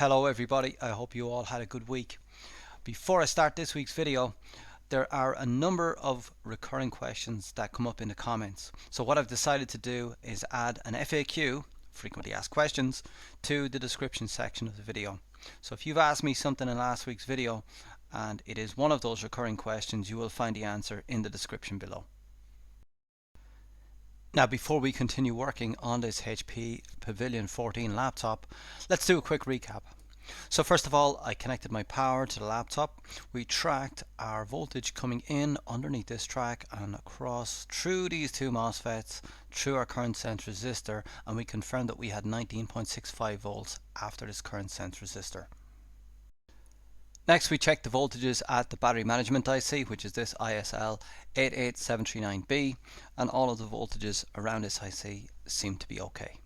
Hello everybody, I hope you all had a good week. Before I start this week's video, there are a number of recurring questions that come up in the comments. So what I've decided to do is add an FAQ, frequently asked questions, to the description section of the video. So if you've asked me something in last week's video and it is one of those recurring questions, you will find the answer in the description below. Now before we continue working on this HP Pavilion 14 laptop, let's do a quick recap. So first of all, I connected my power to the laptop. We tracked our voltage coming in underneath this track and across through these two MOSFETs, through our current sense resistor, and we confirmed that we had 19.65 volts after this current sense resistor. Next, we checked the voltages at the battery management IC, which is this ISL 88739B, and all of the voltages around this IC seem to be okay.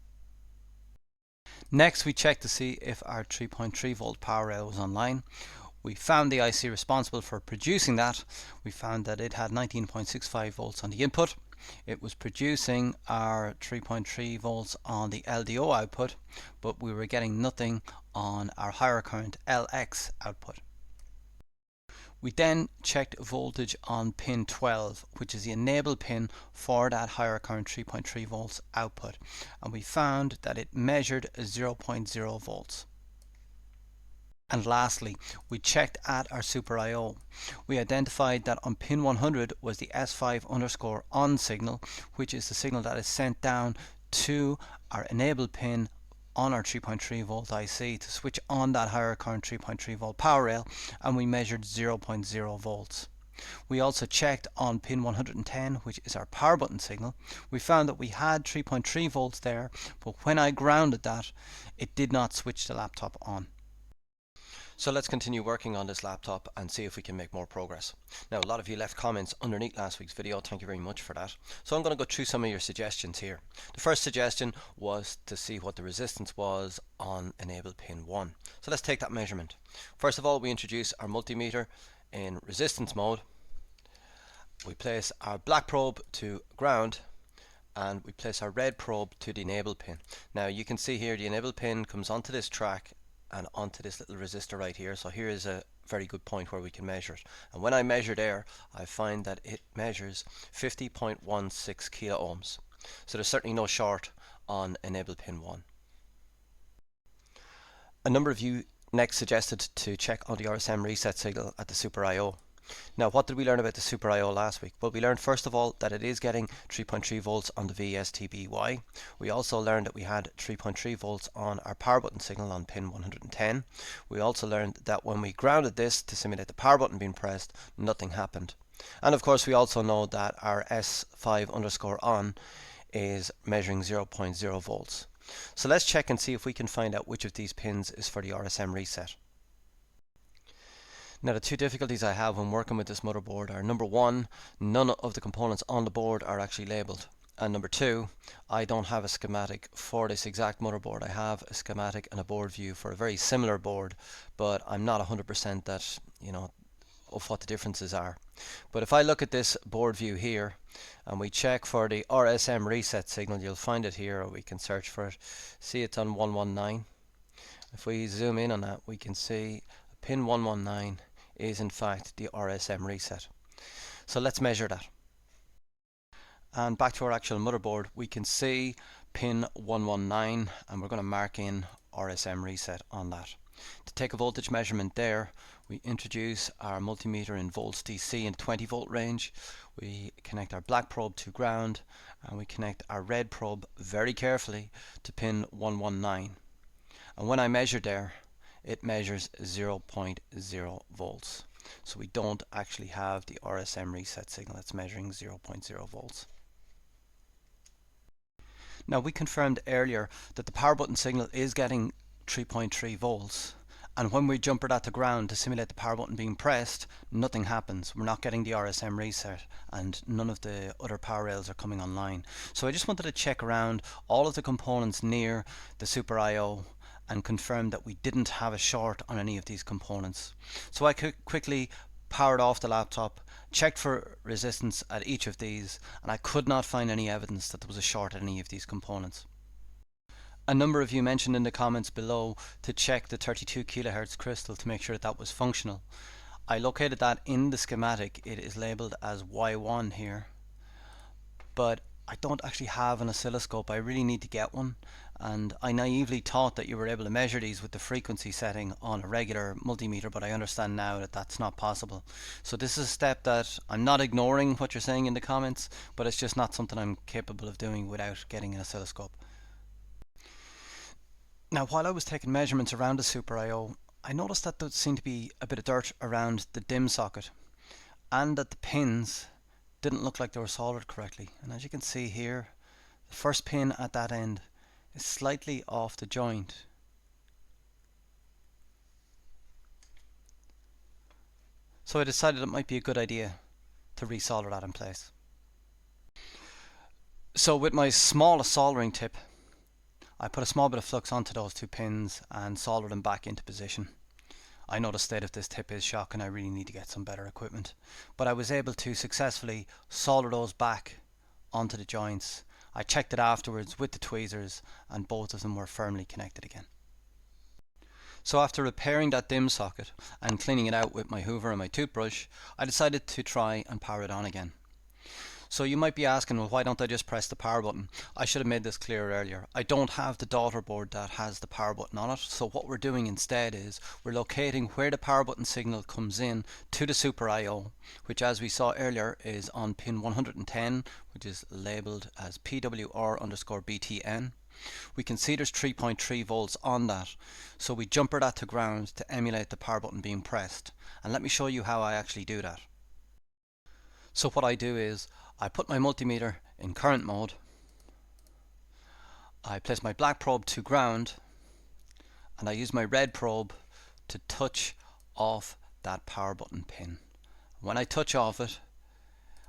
Next, we checked to see if our 3.3 volt power rail was online. We found the IC responsible for producing that. We found that it had 19.65 volts on the input. It was producing our 3.3 volts on the LDO output, but we were getting nothing on our higher current LX output. We then checked voltage on pin 12, which is the enable pin for that higher current 3.3 volts output, and we found that it measured 0.0 volts. And lastly, we checked at our Super I/O. We identified that on pin 100 was the S5_on signal, which is the signal that is sent down to our enable pin on our 3.3 volt IC to switch on that higher current 3.3 volt power rail, and we measured 0.0 volts. We also checked on pin 110, which is our power button signal. We found that we had 3.3 volts there, but when I grounded that, it did not switch the laptop on. So let's continue working on this laptop and see if we can make more progress. Now, a lot of you left comments underneath last week's video. Thank you very much for that. So I'm going to go through some of your suggestions here. The first suggestion was to see what the resistance was on enable pin 1. So let's take that measurement. First of all, we introduce our multimeter in resistance mode. We place our black probe to ground, and we place our red probe to the enable pin. Now you can see here the enable pin comes onto this track and onto this little resistor right here. So here is a very good point where we can measure it, and when I measure there, I find that it measures 50.16 kilo ohms. So there's certainly no short on enable pin 1. A number of you next suggested to check on the RSM reset signal at the Super I/O. Now, what did we learn about the Super I/O last week? Well, we learned first of all that it is getting 3.3 volts on the VSTBY. We also learned that we had 3.3 volts on our power button signal on pin 110. We also learned that when we grounded this to simulate the power button being pressed, nothing happened. And of course, we also know that our S5_on is measuring 0.0 volts. So let's check and see if we can find out which of these pins is for the RSM reset. Now, the two difficulties I have when working with this motherboard are: number one, none of the components on the board are actually labeled, and number two, I don't have a schematic for this exact motherboard. I have a schematic and a board view for a very similar board, but I'm not 100% that, of what the differences are. But if I look at this board view here and we check for the RSM reset signal, you'll find it here, or we can search for it. See, it's on 119. If we zoom in on that, we can see pin 119 is in fact the RSM reset. So let's measure that. And back to our actual motherboard, we can see pin 119, and we're going to mark in RSM reset on that. To take a voltage measurement there, we introduce our multimeter in volts DC in 20 volt range. We connect our black probe to ground, and we connect our red probe very carefully to pin 119. And when I measure there, it measures 0.0 volts. So we don't actually have the RSM reset signal. It's measuring 0.0 volts. Now, we confirmed earlier that the power button signal is getting 3.3 volts, and when we jumper that to ground to simulate the power button being pressed, nothing happens. We're not getting the RSM reset, and none of the other power rails are coming online. So I just wanted to check around all of the components near the Super I/O and confirm that we didn't have a short on any of these components. So I quickly powered off the laptop, checked for resistance at each of these, and I could not find any evidence that there was a short at any of these components. A number of you mentioned in the comments below to check the 32 kHz crystal to make sure that that was functional. I located that in the schematic. It is labeled as Y1 here, but I don't actually have an oscilloscope. I really need to get one, and I naively thought that you were able to measure these with the frequency setting on a regular multimeter, but I understand now that that's not possible. So this is a step that I'm not ignoring what you're saying in the comments, but it's just not something I'm capable of doing without getting an oscilloscope. Now, while I was taking measurements around the Super I/O, I noticed that there seemed to be a bit of dirt around the DIMM socket, and that the pins didn't look like they were soldered correctly. And as you can see here, the first pin at that end is slightly off the joint. So I decided it might be a good idea to resolder that in place. So with my smallest soldering tip, I put a small bit of flux onto those two pins and soldered them back into position. I know the state of this tip is shocking. I really need to get some better equipment, but I was able to successfully solder those back onto the joints. I checked it afterwards with the tweezers and both of them were firmly connected again. So after repairing that DIMM socket and cleaning it out with my hoover and my toothbrush, I decided to try and power it on again. So you might be asking, well, why don't I just press the power button? I should have made this clear earlier. I don't have the daughter board that has the power button on it. So what we're doing instead is we're locating where the power button signal comes in to the Super I/O, which as we saw earlier is on pin 110, which is labeled as PWR_BTN. We can see there's 3.3 volts on that. So we jumper that to ground to emulate the power button being pressed. And let me show you how I actually do that. So what I do is I put my multimeter in current mode, I place my black probe to ground, and I use my red probe to touch off that power button pin. When I touch off it,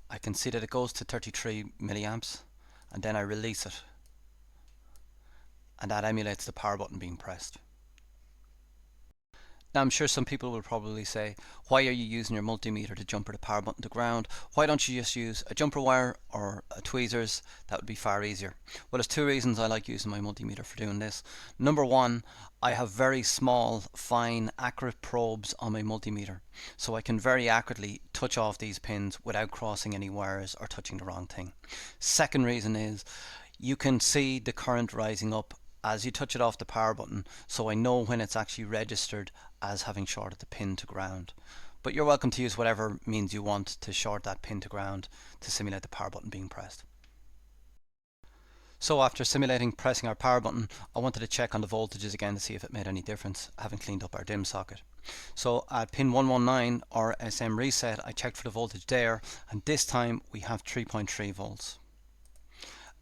I can see that it goes to 33 milliamps, and then I release it, and that emulates the power button being pressed. Now I'm sure some people will probably say, why are you using your multimeter to jumper the power button to ground? Why don't you just use a jumper wire or a tweezers? That would be far easier. Well, there's two reasons I like using my multimeter for doing this. Number one, I have very small, fine, accurate probes on my multimeter, so I can very accurately touch off these pins without crossing any wires or touching the wrong thing. Second reason is you can see the current rising up as you touch it off the power button, so I know when it's actually registered as having shorted the pin to ground. But you're welcome to use whatever means you want to short that pin to ground to simulate the power button being pressed. So after simulating pressing our power button, I wanted to check on the voltages again to see if it made any difference, having cleaned up our DIMM socket. So at pin 119 or SM reset, I checked for the voltage there, and this time we have 3.3 volts.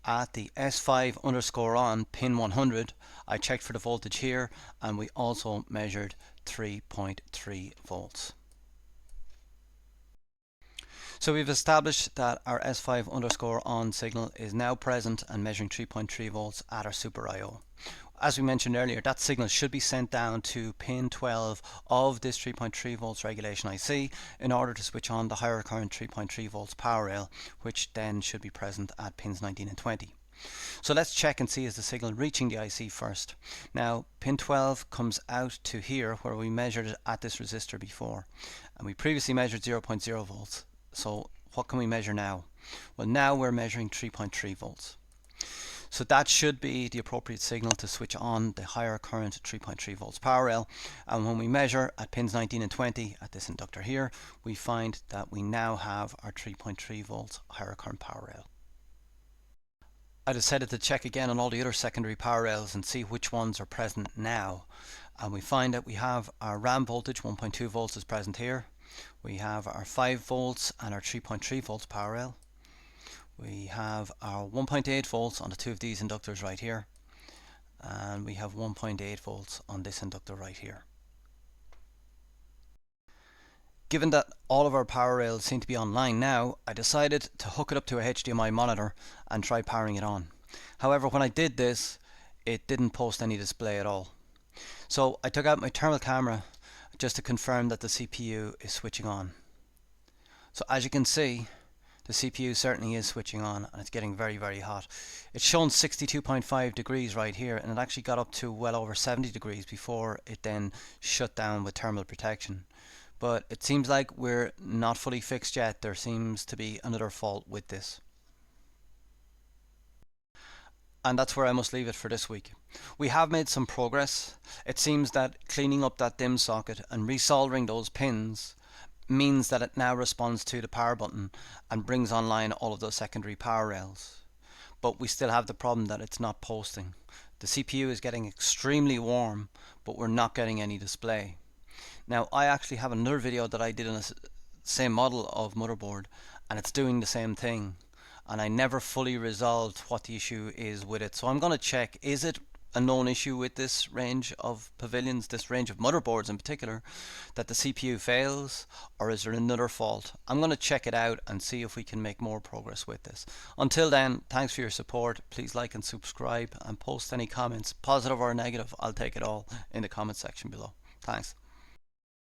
At the S5_on pin 100, I checked for the voltage here, and we also measured 3.3 volts. So we've established that our S5_on signal is now present and measuring 3.3 volts at our Super I/O. As we mentioned earlier, that signal should be sent down to pin 12 of this 3.3 volts regulation IC in order to switch on the higher current 3.3 volts power rail, which then should be present at pins 19 and 20. So let's check and see is the signal reaching the IC first. Now pin 12 comes out to here where we measured it at this resistor before, and we previously measured 0.0 volts. So what can we measure now? Well, now we're measuring 3.3 volts. So that should be the appropriate signal to switch on the higher current 3.3 volts power rail. And when we measure at pins 19 and 20 at this inductor here, we find that we now have our 3.3 volts higher current power rail. I decided to check again on all the other secondary power rails and see which ones are present now. And we find that we have our RAM voltage 1.2 volts is present here. We have our 5 volts and our 3.3 volts power rail. We have our 1.8 volts on the two of these inductors right here, and we have 1.8 volts on this inductor right here. Given that all of our power rails seem to be online now, I decided to hook it up to a HDMI monitor and try powering it on. However, when I did this, it didn't post any display at all. So I took out my thermal camera just to confirm that the CPU is switching on. So as you can see, The CPU certainly is switching on, and it's getting very hot. It's shown 62.5 degrees right here, and it actually got up to well over 70 degrees before it then shut down with thermal protection. But it seems like we're not fully fixed yet. There seems to be another fault with this. And that's where I must leave it for this week. We have made some progress. It seems that cleaning up that DIMM socket and resoldering those pins means that it now responds to the power button and brings online all of those secondary power rails. But we still have the problem that it's not posting. The CPU is getting extremely warm, but we're not getting any display. Now, I actually have another video that I did on the same model of motherboard, and it's doing the same thing. And I never fully resolved what the issue is with it. So I'm going to check, is it a known issue with this range of pavilions, this range of motherboards in particular, that the CPU fails, or is there another fault? I'm going to check it out and see if we can make more progress with this. Until then, thanks for your support. Please like and subscribe and post any comments, positive or negative. I'll take it all in the comment section below. Thanks.